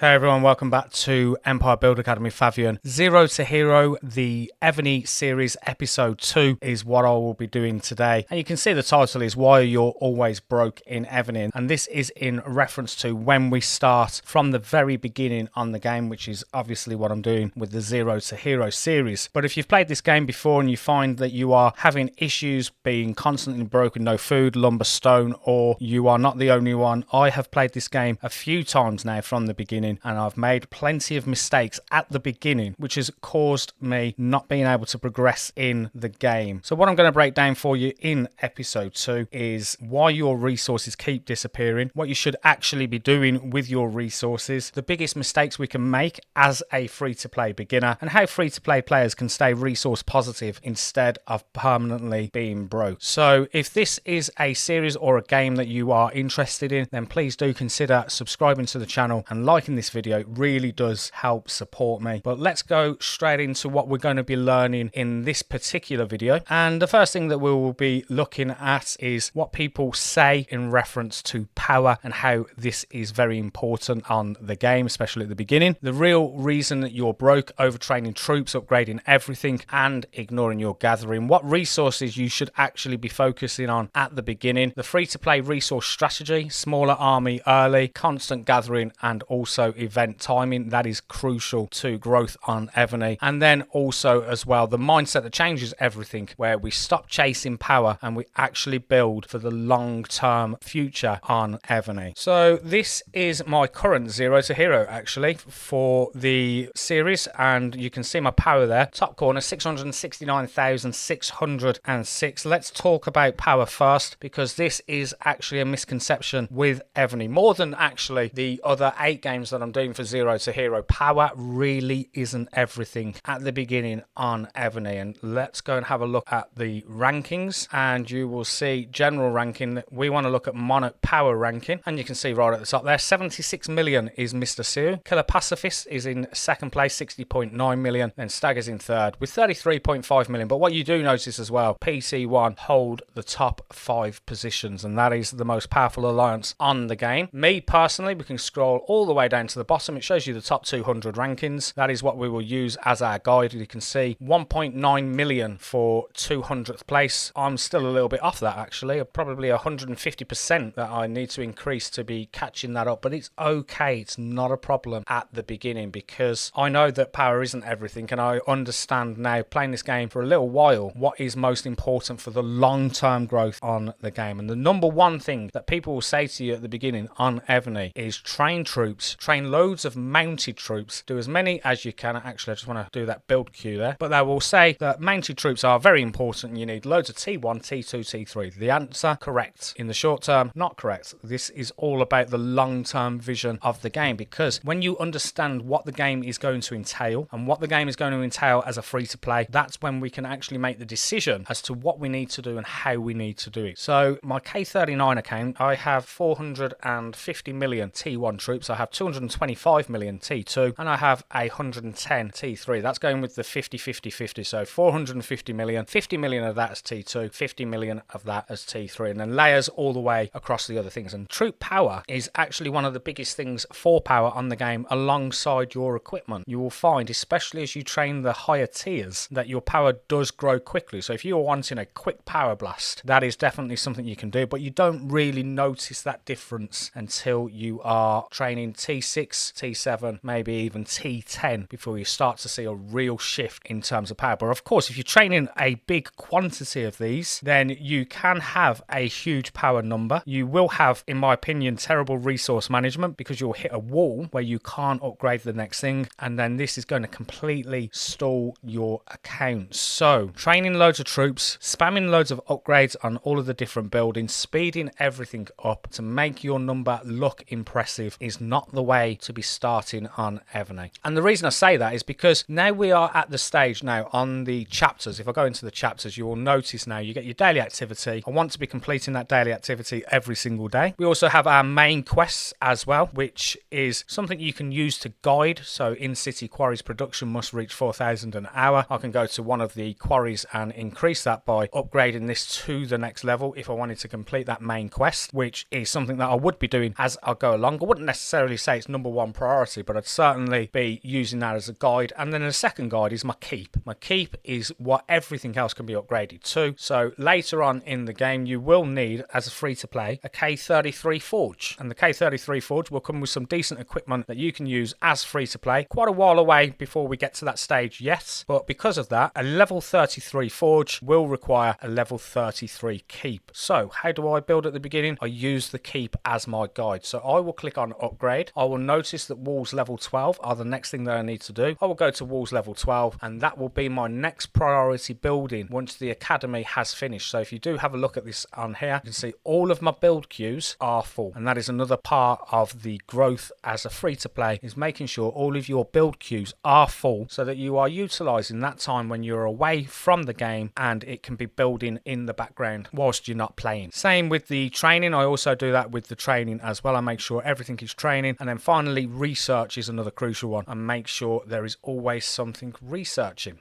Hey everyone, welcome back to Empire Build Academy Fabian. Zero to Hero, the Evony series episode 2 is what I will be doing today. And you can see the title is Why You're Always Broke in Evony. And this is in reference to when we start from the very beginning on the game, which is obviously what I'm doing with the Zero to Hero series. But if you've played this game before and you find that you are having issues being constantly broken, no food, lumber, stone, or you are not the only one, I have played this game a few times now from the beginning. And I've made plenty of mistakes at the beginning, which has caused me not being able to progress in the game. So what I'm going to break down for you in episode 2 is why your resources keep disappearing, what you should actually be doing with your resources, the biggest mistakes we can make as a free-to-play beginner, and how free-to-play players can stay resource positive instead of permanently being broke. So if this is a series or a game that you are interested in, then please do consider subscribing to the channel and liking this video. It really does help support me. But let's go straight into what we're going to be learning in this particular video. And the first thing that we will be looking at is what people say in reference to power and how this is very important on the game, especially at the beginning. The real reason that you're broke: overtraining troops, upgrading everything, and ignoring your gathering. What resources you should actually be focusing on at the beginning. The free-to-play resource strategy, smaller army early, constant gathering, and also event timing. That is crucial to growth on Evony. And then also as well the mindset that changes everything, where we stop chasing power and we actually build for the long-term future on Evony. So this is my current Zero to Hero actually for the series, and you can see my power there, top corner 669,606. Let's talk about power first, because this is actually a misconception with Evony, more than actually the other 8 games that I'm doing for Zero to Hero. Power really isn't everything at the beginning on Evony. And let's go and have a look at the rankings, and you will see general ranking. We want to look at Monarch power ranking, and you can see right at the top there 76 million is Mr. Sue. Killer Pacifist is in second place, 60.9 million. Then Stagger's in third with 33.5 million. But what you do notice as well, PC1 hold the top 5 positions, and that is the most powerful alliance on the game. Me personally, we can scroll all the way down to the bottom. It shows you the top 200 rankings. That is what we will use as our guide. You can see 1.9 million for 200th place. I'm still a little bit off that actually, probably 150% that I need to increase to be catching that up, but it's okay. It's not a problem at the beginning, because I know that power isn't everything, and I understand now, playing this game for a little while, what is most important for the long-term growth on the game. And the number one thing that people will say to you at the beginning on Evony is train troops, train loads of mounted troops, do as many as you can. Actually, I just want to do that build queue there, but they will say that mounted troops are very important. You need loads of T1, T2, T3. The answer, correct. In the short term, not correct. This is all about the long-term vision of the game, because when you understand what the game is going to entail and what the game is going to entail as a free-to-play, that's when we can actually make the decision as to what we need to do and how we need to do it. So my K39 account, I have 450 million T1 troops, I have 225 million T2, and I have 110 T3. That's going with the 50-50-50, so 450 million, 50 million of that as T2, 50 million of that as T3, and then layers all the way across the other things. And troop power is actually one of the biggest things for power on the game alongside your equipment. You will find, especially as you train the higher tiers, that your power does grow quickly. So if you're wanting a quick power blast, that is definitely something you can do, but you don't really notice that difference until you are training T6, T7, maybe even T10 before you start to see a real shift in terms of power. But of course, if you're training a big quantity of these, then you can have a huge power number. You will have, in my opinion, terrible resource management, because you'll hit a wall where you can't upgrade the next thing, and then this is going to completely stall your account. So training loads of troops, spamming loads of upgrades on all of the different buildings, speeding everything up to make your number look impressive is not the way to be starting on Evony. And the reason I say that is because now we are at the stage now on the chapters. If I go into the chapters, you will notice now you get your daily activity. I want to be completing that daily activity every single day. We also have our main quests as well, which is something you can use to guide. So in city quarries production must reach 4,000 an hour. I can go to one of the quarries and increase that by upgrading this to the next level if I wanted to complete that main quest, which is something that I would be doing as I go along. I wouldn't necessarily say it's as number one priority, but I'd certainly be using that as a guide. And then the second guide is my keep. My keep is what everything else can be upgraded to. So later on in the game, you will need, as a free-to-play, a K33 Forge. And the K33 Forge will come with some decent equipment that you can use as free-to-play. Quite a while away before we get to that stage, yes. But because of that, a level 33 Forge will require a level 33 keep. So how do I build at the beginning? I use the keep as my guide. So I will click on upgrade. I will notice that walls level 12 are the next thing that I need to do. I will go to walls level 12, and that will be my next priority building once the academy has finished. So if you do have a look at this on here, you can see all of my build queues are full, and that is another part of the growth as a free-to-play, is making sure all of your build queues are full so that you are utilizing that time when you're away from the game and it can be building in the background whilst you're not playing. Same with the training. I also do that with the training as well. I make sure everything is training. And then finally, research is another crucial one, and make sure there is always something researching.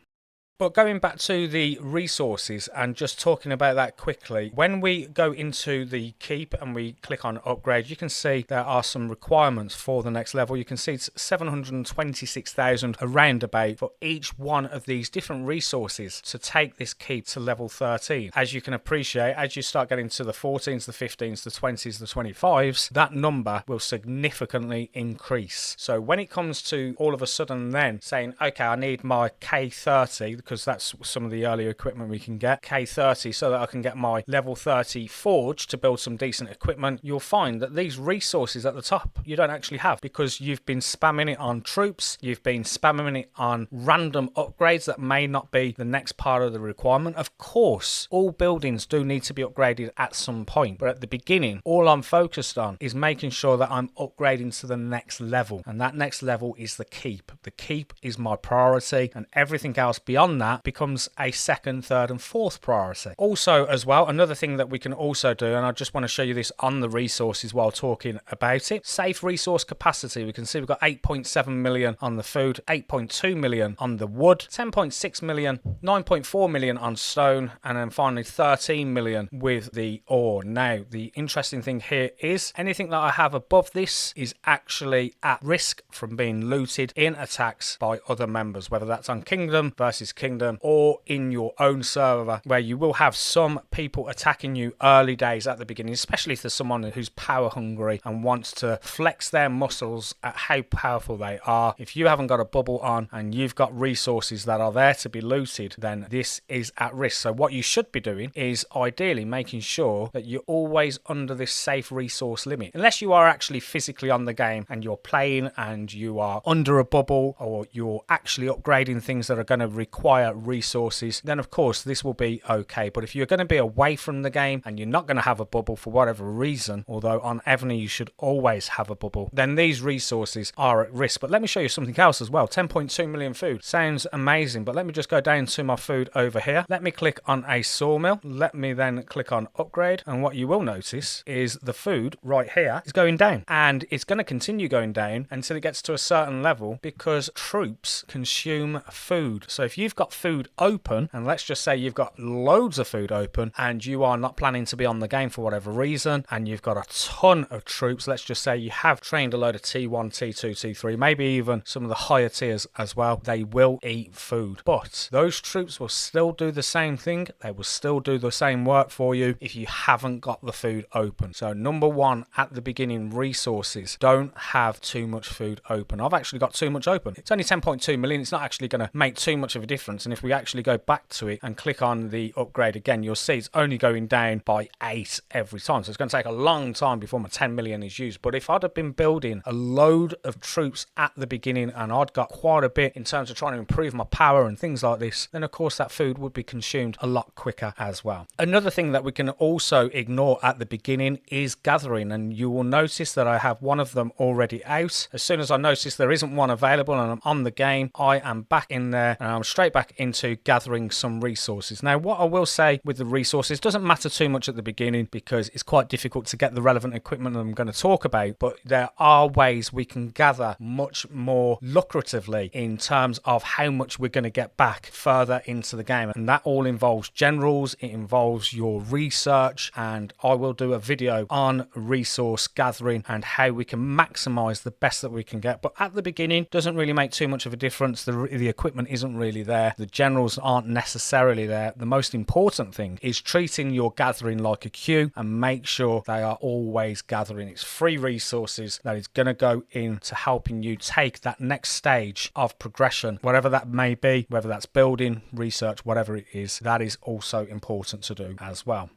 But going back to the resources and just talking about that quickly, when we go into the keep and we click on upgrade, you can see there are some requirements for the next level. You can see it's 726,000 around about for each one of these different resources to take this keep to level 13. As you can appreciate, as you start getting to the 14s, the 15s, the 20s, the 25s, that number will significantly increase. So when it comes to all of a sudden then saying, okay, I need my K30, because that's some of the earlier equipment we can get, K30, so that I can get my level 30 Forge to build some decent equipment, you'll find that these resources at the top you don't actually have, because you've been spamming it on troops, you've been spamming it on random upgrades that may not be the next part of the requirement. Of course, all buildings do need to be upgraded at some point, but at the beginning, all I'm focused on is making sure that I'm upgrading to the next level, and that next level is the keep. The keep is my priority, and everything else beyond that becomes a second, third and fourth priority. Also as well, another thing that we can also do, and I just want to show you this on the resources while talking about it, safe resource capacity. We can see we've got 8.7 million on the food, 8.2 million on the wood, 10.6 million, 9.4 million on stone, and then finally 13 million with the ore. Now the interesting thing here is anything that I have above this is actually at risk from being looted in attacks by other members, whether that's on kingdom versus kingdom or in your own server, where you will have some people attacking you early days at the beginning, especially if there's someone who's power hungry and wants to flex their muscles at how powerful they are. If you haven't got a bubble on and you've got resources that are there to be looted, then this is at risk. So what you should be doing is ideally making sure that you're always under this safe resource limit, unless you are actually physically on the game and you're playing and you are under a bubble, or you're actually upgrading things that are going to require resources, then of course this will be okay. But if you're going to be away from the game and you're not going to have a bubble for whatever reason, although on Evony you should always have a bubble, then these resources are at risk. But let me show you something else as well. 10.2 million food sounds amazing, but let me just go down to my food over here. Let me click on a sawmill. Let me then click on upgrade, and what you will notice is the food right here is going down, and it's going to continue going down until it gets to a certain level, because troops consume food. So if you've got food open, and let's just say you've got loads of food open and you are not planning to be on the game for whatever reason, and you've got a ton of troops, let's just say you have trained a load of T1, T2, T3, maybe even some of the higher tiers as well, they will eat food. But those troops will still do the same thing, they will still do the same work for you if you haven't got the food open. So number one at the beginning, resources, don't have too much food open. I've actually got too much open. It's only 10.2 million, it's not actually going to make too much of a difference. And if we actually go back to it and click on the upgrade again, you'll see it's only going down by 8 every time. So it's going to take a long time before my 10 million is used. But if I'd have been building a load of troops at the beginning and I'd got quite a bit in terms of trying to improve my power and things like this, then of course that food would be consumed a lot quicker as well. Another thing that we can also ignore at the beginning is gathering, and you will notice that I have one of them already out. As soon as I notice there isn't one available and I'm on the game, I am back in there and I'm straight back back into gathering some resources. Now, what I will say with the resources doesn't matter too much at the beginning because it's quite difficult to get the relevant equipment that I'm going to talk about, but there are ways we can gather much more lucratively in terms of how much we're going to get back further into the game. And that all involves generals, it involves your research, and I will do a video on resource gathering and how we can maximize the best that we can get. But at the beginning, doesn't really make too much of a difference. The equipment isn't really there. The generals aren't necessarily there. The most important thing is treating your gathering like a queue and make sure they are always gathering. It's free resources that is going to go into helping you take that next stage of progression, whatever that may be, whether that's building, research, whatever it is. That is also important to do as well.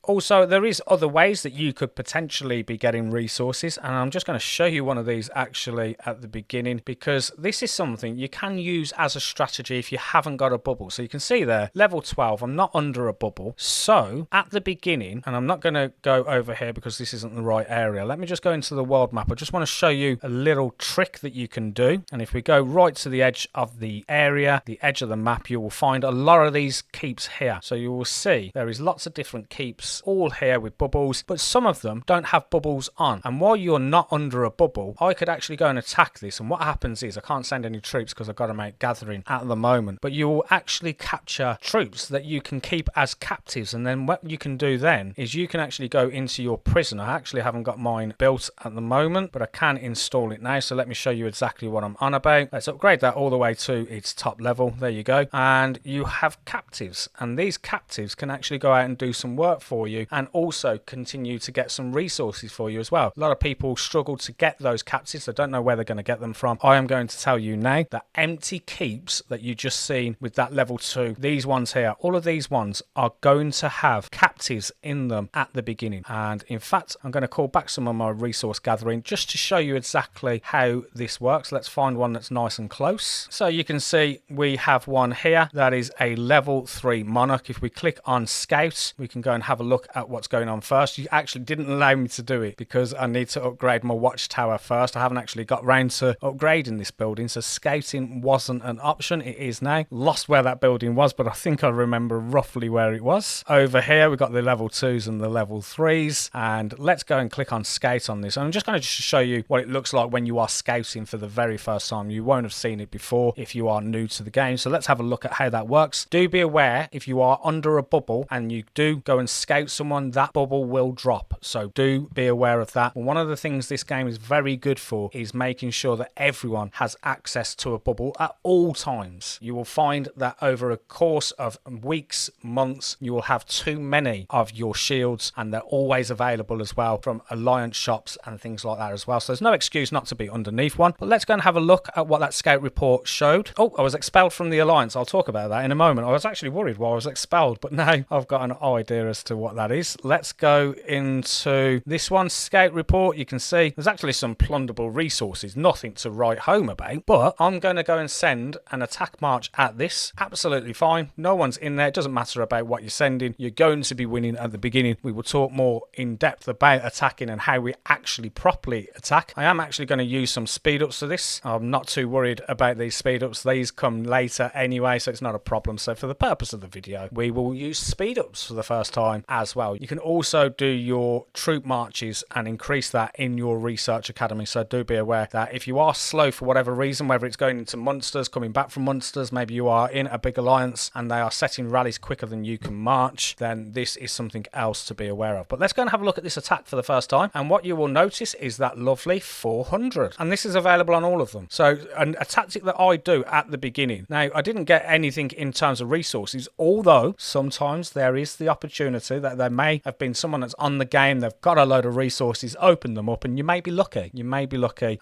Also, there is other ways that you could potentially be getting resources, and I'm just going to show you one of these actually at the beginning, because this is something you can use as a strategy if you haven't got a bubble. So you can see there, level 12, I'm not under a bubble. So at the beginning, and I'm not going to go over here because this isn't the right area. Let me just go into the world map. I just want to show you a little trick that you can do. And if we go right to the edge of the area, the edge of the map, you will find a lot of these keeps here. So you will see there is lots of different keeps all here with bubbles, but some of them don't have bubbles on. And while you're not under a bubble, I could actually go and attack this. And what happens is I can't send any troops because I've got to make gathering at the moment, but you will actually capture troops that you can keep as captives. And then what you can do then is you can actually go into your prison. I actually haven't got mine built at the moment, but I can install it now. So let me show you exactly what I'm on about. Let's upgrade that all the way to its top level. There you go. And you have captives, and these captives can actually go out and do some work for you and also continue to get some resources for you as well. A lot of people struggle to get those captives. They don't know where they're going to get them from. I am going to tell you now that empty keeps that you just seen with that level 2, these ones here, all of these ones are going to have captives in them at the beginning. And in fact, I'm going to call back some of my resource gathering just to show you exactly how this works. Let's find one that's nice and close. So you can see we have one here that is a level 3 monarch. If we click on scouts, we can go and have a look at what's going on first. You actually didn't allow me to do it because I need to upgrade my watchtower first. I haven't actually got round to upgrading this building, so scouting wasn't an option. It is now. Lost where that building was, but I think I remember roughly where it was. Over here we've got the level 2s and the level 3s, and let's go and click on scout on this. And I'm just going to show you what it looks like when you are scouting for the very first time. You won't have seen it before if you are new to the game, so let's have a look at how that works. Do be aware, if you are under a bubble and you do go and scout someone, that bubble will drop, so do be aware of that. One of the things this game is very good for is making sure that everyone has access to a bubble at all times. You will find that over a course of weeks, months, you will have too many of your shields, and they're always available as well from alliance shops and things like that as well, so there's no excuse not to be underneath one. But let's go and have a look at what that scout report showed. Oh, I was expelled from the alliance. I'll talk about that in a moment. I was actually worried while I was expelled, but now I've got an idea as to what that is. Let's go into this one, scout report. You can see there's actually some plunderable resources, nothing to write home about, but I'm going to go and send an attack march at this. Absolutely fine. No one's in there. It doesn't matter about what you're sending. You're going to be winning at the beginning. We will talk more in depth about attacking and how we actually properly attack. I am actually going to use some speed ups for this. I'm not too worried about these speed ups. These come later anyway, so it's not a problem. So for the purpose of the video, we will use speed ups for the first time as well. You can also do your troop marches and increase that in your research academy, so do be aware that if you are slow for whatever reason, whether it's going into monsters, coming back from monsters, maybe you are in a big alliance and they are setting rallies quicker than you can march, then this is something else to be aware of. But let's go and have a look at this attack for the first time, and what you will notice is that lovely 400, and this is available on all of them. So a tactic that I do at the beginning, now I didn't get anything in terms of resources, although sometimes there is the opportunity that there may have been someone that's on the game, they've got a load of resources, open them up, and you may be lucky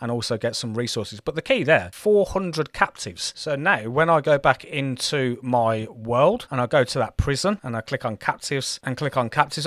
and also get some resources. But the key there, 400 captives. So now when I go back into my world and I go to that prison and I click on captives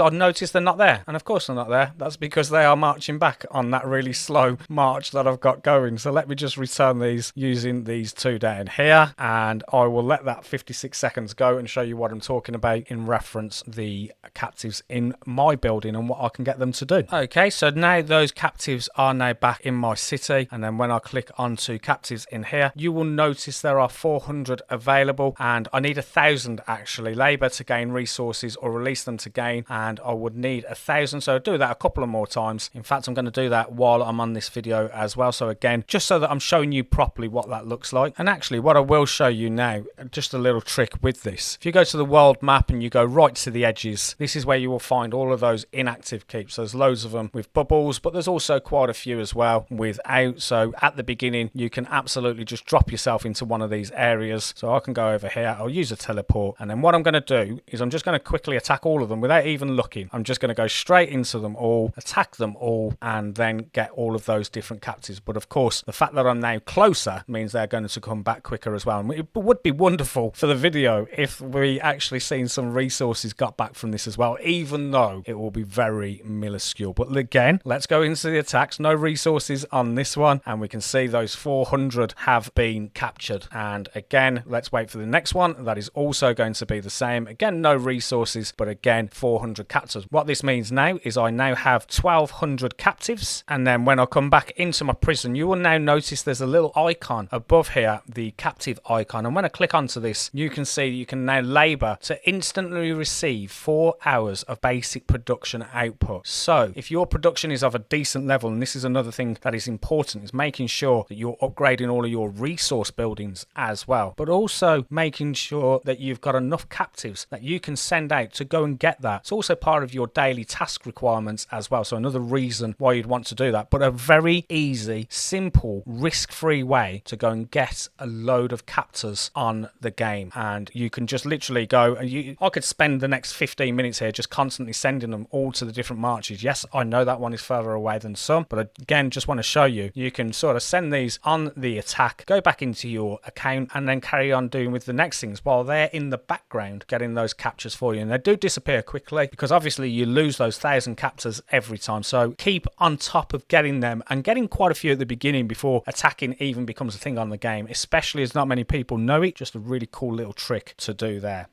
I'll notice they're not there, and of course they're not there. That's because they are marching back on that really slow march that I've got going. So let me just return these using these two down here, and I will let that 56 seconds go and show you what I'm talking about in reference the captives captives in my building and what I can get them to do. Okay, so now those captives are now back in my city, and then when I click onto captives in here, you will notice there are 400 available, and I need 1,000 actually labor to gain resources or release them to gain, and I would need 1,000, so I'll do that a couple of more times. In fact, I'm going to do that while I'm on this video as well, so again, just so that I'm showing you properly what that looks like. And actually what I will show you now, just a little trick with this. If you go to the world map and you go right to the edges, this is where you will find all of those inactive keeps. There's loads of them with bubbles, but there's also quite a few as well without. So at the beginning, you can absolutely just drop yourself into one of these areas. So I can go over here, I'll use a teleport, and then what I'm going to do is I'm just going to quickly attack all of them without even looking. I'm just going to go straight into them all, attack them all, and then get all of those different captives. But of course, the fact that I'm now closer means they're going to come back quicker as well. And it would be wonderful for the video if we actually seen some resources got back from this as well, even though it will be very minuscule. But again, let's go into the attacks. No resources on this one, and we can see those 400 have been captured. And again, let's wait for the next one. That is also going to be the same. Again, no resources, but again, 400 captures. What this means now is I now have 1,200 captives, and then when I come back into my prison, you will now notice there's a little icon above here, the captive icon, and when I click onto this, you can see you can now labor to instantly receive 4 hours of basic production output. So if your production is of a decent level, and this is another thing that is important, is making sure that you're upgrading all of your resource buildings as well, but also making sure that you've got enough captives that you can send out to go and get that. It's also part of your daily task requirements as well, so another reason why you'd want to do that. But a very easy, simple, risk-free way to go and get a load of captors on the game, and you can just literally go and I could spend the next 15 minutes here just constantly sending them all to the different marches. Yes, I know that one is further away than some, but again, just want to show you, you can sort of send these on the attack, go back into your account, and then carry on doing with the next things while they're in the background getting those captures for you. And they do disappear quickly because obviously you lose those 1,000 captures every time, so keep on top of getting them and getting quite a few at the beginning before attacking even becomes a thing on the game, especially as not many people know it. Just a really cool little trick to do there.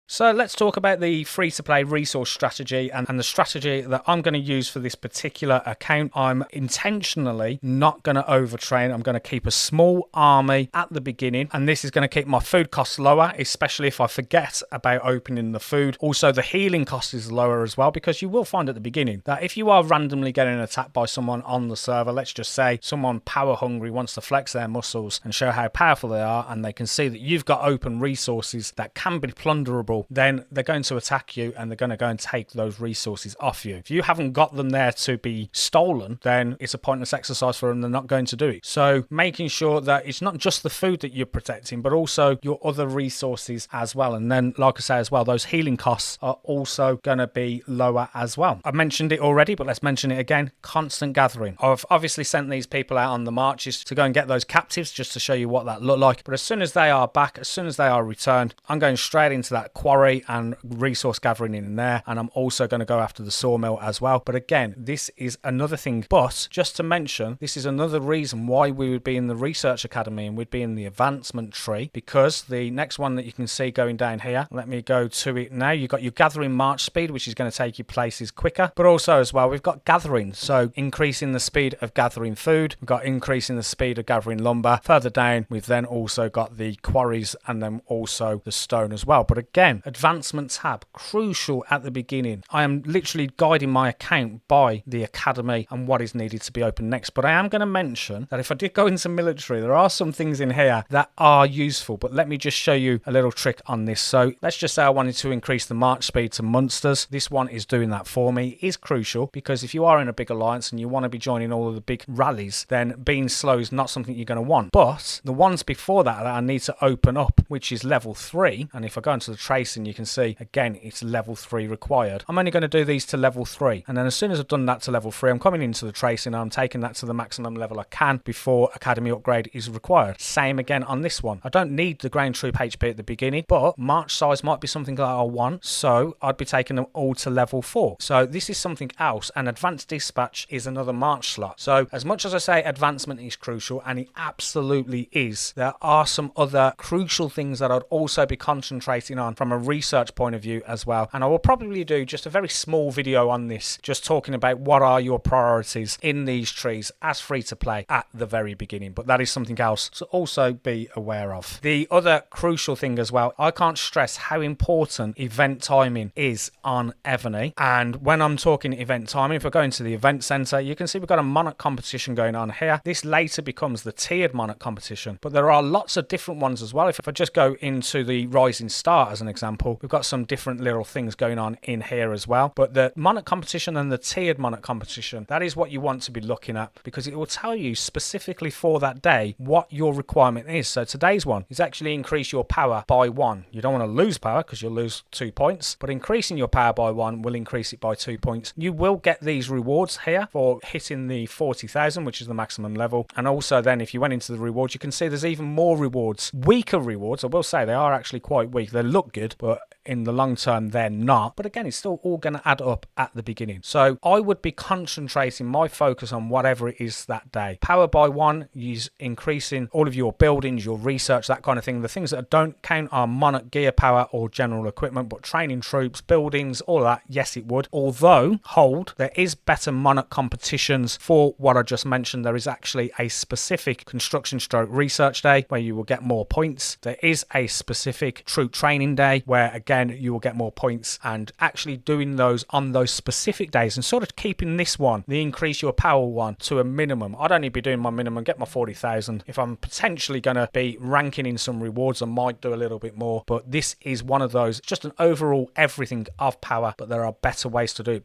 So let's talk about the free-to-play resource strategy and the strategy that I'm going to use for this particular account. I'm intentionally not going to overtrain. I'm going to keep a small army at the beginning, and this is going to keep my food costs lower, especially if I forget about opening the food. Also, the healing cost is lower as well, because you will find at the beginning that if you are randomly getting attacked by someone on the server, let's just say someone power hungry wants to flex their muscles and show how powerful they are, and they can see that you've got open resources that can be plunderable, then they're going to attack you and they're going to go and take those resources off you. If you haven't got them there to be stolen, then it's a pointless exercise for them. They're not going to do it. So making sure that it's not just the food that you're protecting, but also your other resources as well. And then, like I say as well, those healing costs are also going to be lower as well. I mentioned it already, but let's mention it again. Constant gathering. I've obviously sent these people out on the marches to go and get those captives, just to show you what that looked like. But as soon as they are back, as soon as they are returned, I'm going straight into that quarry and resource gathering in there, and I'm also going to go after the sawmill as well. But again, this is another thing, but just to mention, this is another reason why we would be in the research academy and we'd be in the advancement tree, because the next one that you can see going down here, let me go to it now, you've got your gathering march speed, which is going to take you places quicker, but also as well we've got gathering, so increasing the speed of gathering food, we've got increasing the speed of gathering lumber. Further down we've then also got the quarries and then also the stone as well. But again, advancement tab, crucial at the beginning. I am literally guiding my account by the academy and what is needed to be open next. But I am going to mention that if I did go into military, there are some things in here that are useful. But let me just show you a little trick on this. So let's just say I wanted to increase the march speed to monsters. This one is doing that for me. It is crucial because if you are in a big alliance and you want to be joining all of the big rallies, then being slow is not something you're going to want. But the ones before that I need to open up, which is level 3. And if I go into the tracing, you can see again it's level 3 required. I'm only going to do these to level 3, and then as soon as I've done that to level 3, I'm coming into the tracing and I'm taking that to the maximum level I can before academy upgrade is required. Same again on this one. I don't need the ground troop HP at the beginning, but march size might be something that I want, so I'd be taking them all to level 4. So this is something else, and advanced dispatch is another march slot. So as much as I say advancement is crucial, and it absolutely is, there are some other crucial things that I'd also be concentrating on from a a research point of view as well. And I will probably do just a very small video on this, just talking about what are your priorities in these trees as free to play at the very beginning. But that is something else to also be aware of. The other crucial thing as well, I can't stress how important event timing is on Evony. And when I'm talking event timing, if I go into the event center, you can see we've got a Monarch competition going on here. This later becomes the tiered Monarch competition, but there are lots of different ones as well. If I just go into the Rising Star as an example, we've got some different little things going on in here as well. But the Monarch competition and the tiered Monarch competition, that is what you want to be looking at, because it will tell you specifically for that day what your requirement is. So today's one is actually increase your power by 1. You don't want to lose power because you'll lose 2 points, but increasing your power by 1 will increase it by 2 points. You will get these rewards here for hitting the 40,000, which is the maximum level. And also then if you went into the rewards, you can see there's even more rewards, weaker rewards. I will say they are actually quite weak. They look good, but in the long term they're not. But again, it's still all going to add up at the beginning. So I would be concentrating my focus on whatever it is that day. Power by 1 is increasing all of your buildings, your research, that kind of thing. The things that don't count are Monarch gear power or general equipment, but training troops, buildings, all of that, yes it would. Although, hold, there is better Monarch competitions for what I just mentioned. There is actually a specific construction stroke research day where you will get more points. There is a specific troop training day where again you will get more points, and actually doing those on those specific days and sort of keeping this one, the increase your power one, to a minimum. I'd only be doing my minimum, get my 40,000. If I'm potentially going to be ranking in some rewards, I might do a little bit more, but this is one of those, just an overall everything of power, but there are better ways to do it.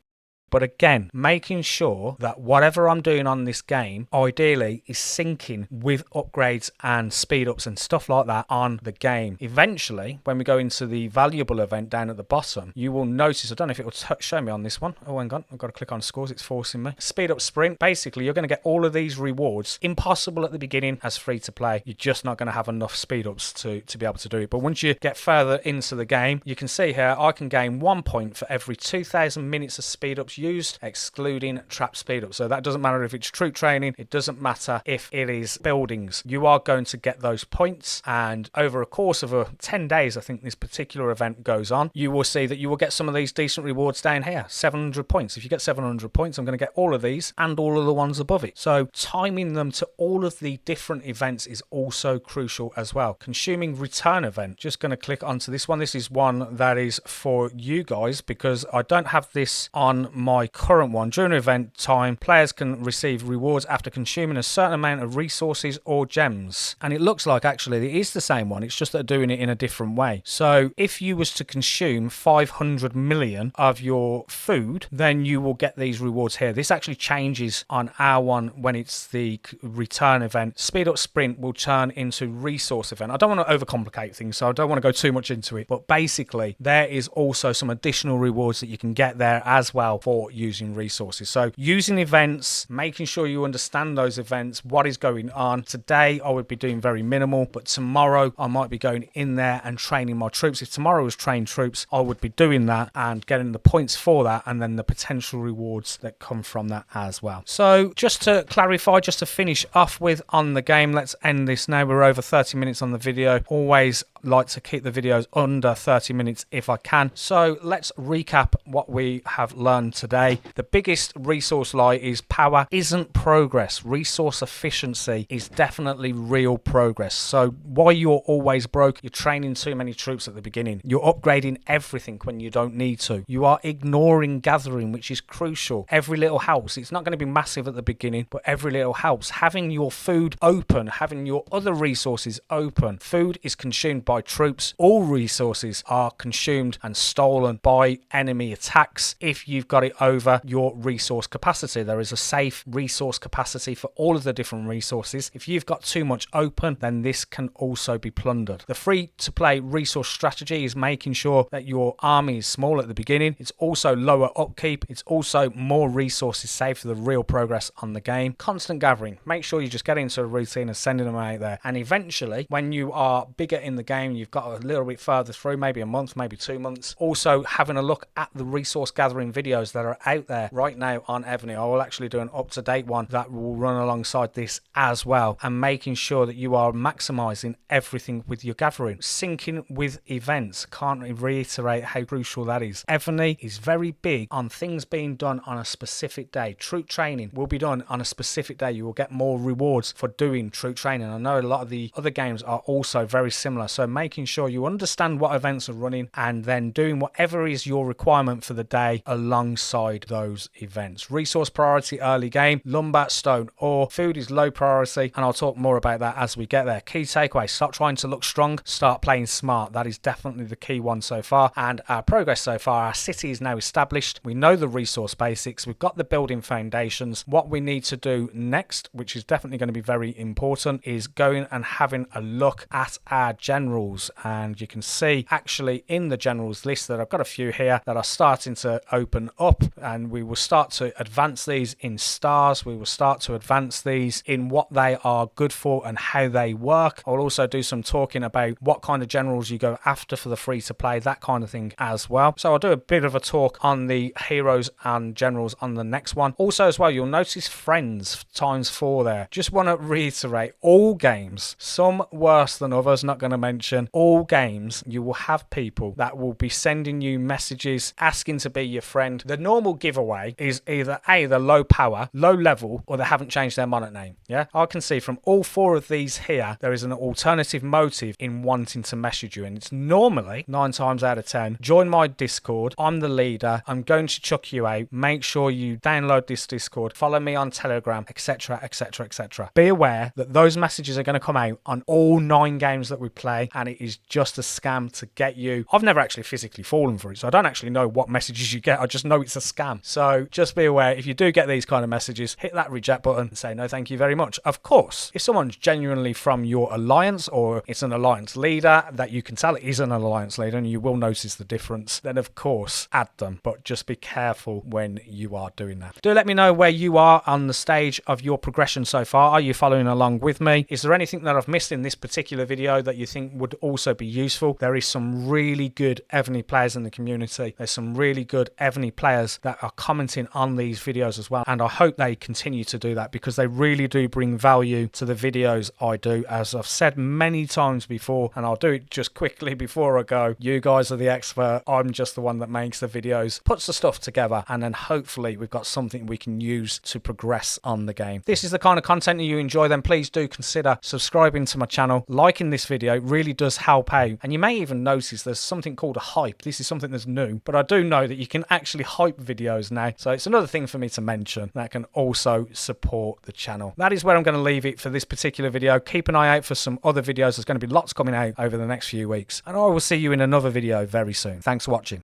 But again, making sure that whatever I'm doing on this game, ideally, is syncing with upgrades and speed ups and stuff like that on the game. Eventually, when we go into the valuable event down at the bottom, you will notice, I don't know if it will show me on this one. Oh, hang on, I've got to click on scores, it's forcing me. Speed up sprint. Basically, you're going to get all of these rewards. Impossible at the beginning as free to play. You're just not going to have enough speed ups to be able to do it. But once you get further into the game, you can see here, I can gain 1 point for every 2,000 minutes of speed ups used, excluding trap speed up. So that doesn't matter if it's troop training, it doesn't matter if it is buildings. You are going to get those points, and over a course of 10 days, I think this particular event goes on, you will see that you will get some of these decent rewards down here. 700 points. If you get 700 points, I'm going to get all of these and all of the ones above it. So timing them to all of the different events is also crucial as well. Consuming return event. Just going to click onto this one. This is one that is for you guys because I don't have this on my current one. During event time, players can receive rewards after consuming a certain amount of resources or gems. And it looks like actually it is the same one, it's just that they're doing it in a different way. So if you was to consume 500 million of your food, then you will get these rewards here. This actually changes on our one when it's the return event. Speed up sprint will turn into resource event. I don't want to overcomplicate things, so I don't want to go too much into it, but basically there is also some additional rewards that you can get there as well for using resources. So using events, making sure you understand those events, what is going on. Today I would be doing very minimal, but tomorrow I might be going in there and training my troops. If tomorrow was train troops, I would be doing that and getting the points for that, and then the potential rewards that come from that as well. So just to clarify, just to finish off with on the game, let's end this now. We're over 30 minutes on the video. Always like to keep the videos under 30 minutes if I can. So let's recap what we have learned today. The biggest resource lie is power isn't progress. Resource efficiency is definitely real progress. So why you're always broke, you're training too many troops at the beginning. You're upgrading everything when you don't need to. You are ignoring gathering, which is crucial. Every little helps. It's not going to be massive at the beginning, but every little helps. Having your food open, having your other resources open. Food is consumed by troops. All resources are consumed and stolen by enemy attacks if you've got it over your resource capacity. There is a safe resource capacity for all of the different resources. If you've got too much open, then this can also be plundered. The free to play resource strategy is making sure that your army is small at the beginning. It's also lower upkeep. It's also more resources saved for the real progress on the game. Constant gathering. Make sure you just get into a routine of sending them out there. And eventually, when you are bigger in the game, game, you've got a little bit further through, maybe a month, maybe 2 months. Also having a look at the resource gathering videos that are out there right now on Evony. I will actually do an up-to-date one that will run alongside this as well, and making sure that you are maximizing everything with your gathering. Syncing with events, can't reiterate how crucial that is. Evony is very big on things being done on a specific day. Troop training will be done on a specific day. You will get more rewards for doing troop training. I know a lot of the other games are also very similar, so making sure you understand what events are running and then doing whatever is your requirement for the day alongside those events. Resource priority early game, lumber, stone, ore. Food is low priority, and I'll talk more about that as we get there. Key takeaway: stop trying to look strong, start playing smart. That is definitely the key one so far, and our progress so far. Our city is now established. We know the resource basics. We've got the building foundations. What we need to do next, which is definitely going to be very important, is going and having a look at our generals. And you can see actually in the generals list that I've got a few here that are starting to open up, and we will start to advance these in stars. We will start to advance these in what they are good for and how they work. I'll also do some talking about what kind of generals you go after for the free to play, that kind of thing as well. So I'll do a bit of a talk on the heroes and generals on the next one. Also as well, you'll notice friends ×4 there. Just want to reiterate, all games, some worse than others, not going to mention, all games you will have people that will be sending you messages asking to be your friend. The normal giveaway is either A, they're low power, low level, or they haven't changed their monarch name. Yeah, I can see from all 4 of these here there is an alternative motive in wanting to message you, and it's normally 9 times out of 10, join my Discord, I'm the leader, I'm going to chuck you out, make sure you download this Discord, follow me on Telegram, etc, etc, etc. Be aware that those messages are going to come out on all 9 games that we play, and it is just a scam to get you. I've never actually physically fallen for it, so I don't actually know what messages you get. I just know it's a scam. So just be aware, if you do get these kind of messages, hit that reject button and say no thank you very much. Of course, if someone's genuinely from your alliance, or it's an alliance leader that you can tell it is an alliance leader and you will notice the difference, then of course add them, but just be careful when you are doing that. Do let me know where you are on the stage of your progression so far. Are you following along with me? Is there anything that I've missed in this particular video that you think would also be useful? There is some really good Evony players in the community. There's some really good Evony players that are commenting on these videos as well, and I hope they continue to do that because they really do bring value to the videos I do. As I've said many times before, and I'll do it just quickly before I go, you guys are the expert, I'm just the one that makes the videos, puts the stuff together, and then hopefully we've got something we can use to progress on the game. If this is the kind of content that you enjoy, then please do consider subscribing to my channel. Liking this video really does help out, and you may even notice there's something called a hype. This is something that's new, but I do know that you can actually hype videos now, so it's another thing for me to mention that can also support the channel. That is where I'm going to leave it for this particular video. Keep an eye out for some other videos. There's going to be lots coming out over the next few weeks, and I will see you in another video very soon. Thanks for watching.